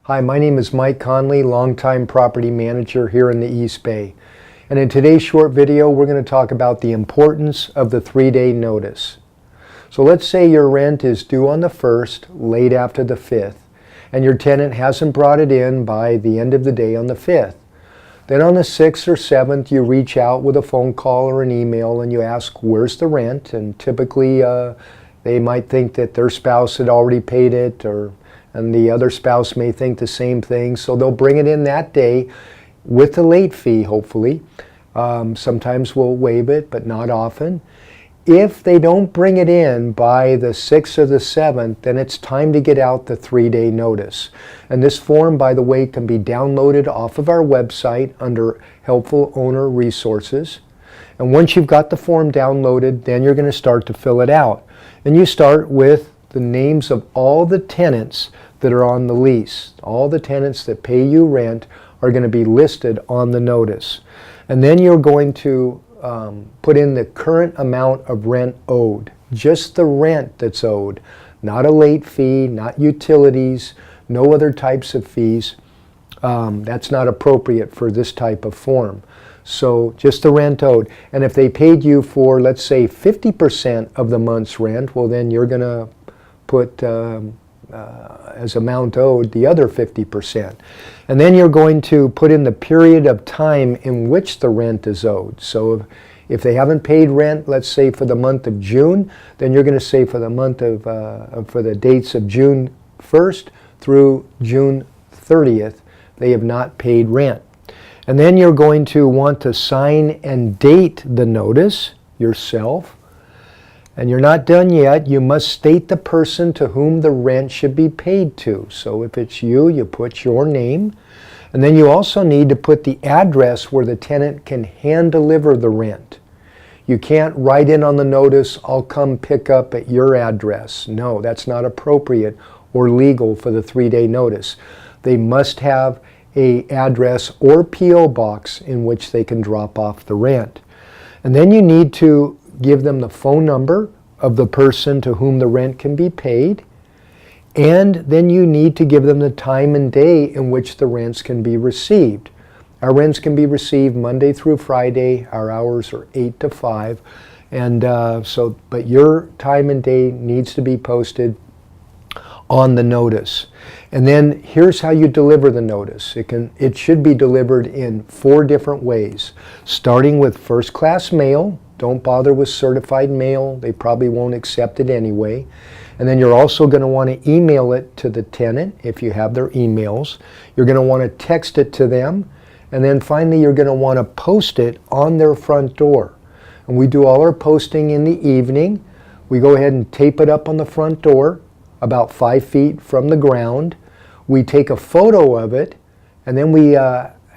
Hi, my name is Mike Conley, longtime property manager here in the East Bay. And in today's short video, we're going to talk about the importance of the 3-day notice. So let's say your rent is due on the 1st, late after the 5th, and your tenant hasn't brought it in by the end of the day on the 5th. Then on the 6th or 7th, you reach out with a phone call or an email and you ask, where's the rent? And typically they might think that their spouse had already paid it, and the other spouse may think the same thing. So they'll bring it in that day with a late fee, hopefully. Sometimes we'll waive it, but not often. If they don't bring it in by the 6th or the 7th, then it's time to get out the 3-day notice. And this form, by the way, can be downloaded off of our website under Helpful Owner Resources. And once you've got the form downloaded, then you're going to start to fill it out. And you start with the names of all the tenants that are on the lease. All the tenants that pay you rent are going to be listed on the notice. And then you're going to put in the current amount of rent owed. Just the rent that's owed. Not a late fee, not utilities, no other types of fees. That's not appropriate for this type of form. So just the rent owed. And if they paid you for, let's say, 50% of the month's rent, well then you're going to put as amount owed the other 50%. And then you're going to put in the period of time in which the rent is owed. So if they haven't paid rent, let's say for the month of June, then you're going to say for the month of for the dates of June 1st through June 30th, they have not paid rent. And then you're going to want to sign and date the notice yourself. And you're not done yet. You must state the person to whom the rent should be paid to. So if it's you, you put your name. And then you also need to put the address where the tenant can hand deliver the rent. You can't write in on the notice, I'll come pick up at your address. No, that's not appropriate or legal for the 3-day notice. They must have an address or P.O. box in which they can drop off the rent. And then you need to give them the phone number of the person to whom the rent can be paid, and then you need to give them the time and day in which the rents can be received. Our rents can be received Monday through Friday. Our hours are 8 to 5, and but your time and day needs to be posted on the notice. And then here's how you deliver the notice. It should be delivered in 4 different ways, starting with first-class mail. Don't bother with certified mail. They probably won't accept it anyway. And then you're also going to want to email it to the tenant if you have their emails. You're going to want to text it to them. And then finally, you're going to want to post it on their front door. And we do all our posting in the evening. We go ahead and tape it up on the front door about 5 feet from the ground. We take a photo of it, and then we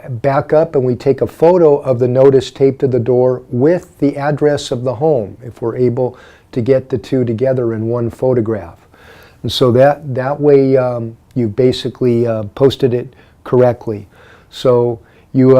back up and we take a photo of the notice taped to the door with the address of the home, if we're able to get the two together in one photograph. And so that way you basically posted it correctly. So you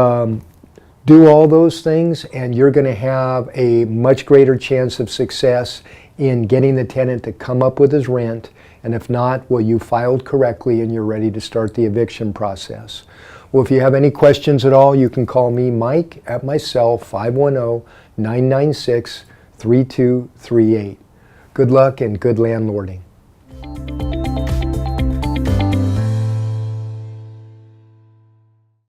do all those things and you're going to have a much greater chance of success in getting the tenant to come up with his rent. And if not, well, you filed correctly and you're ready to start the eviction process. Well, if you have any questions at all, you can call me, Mike, at my cell, 510-996-3238. Good luck and good landlording.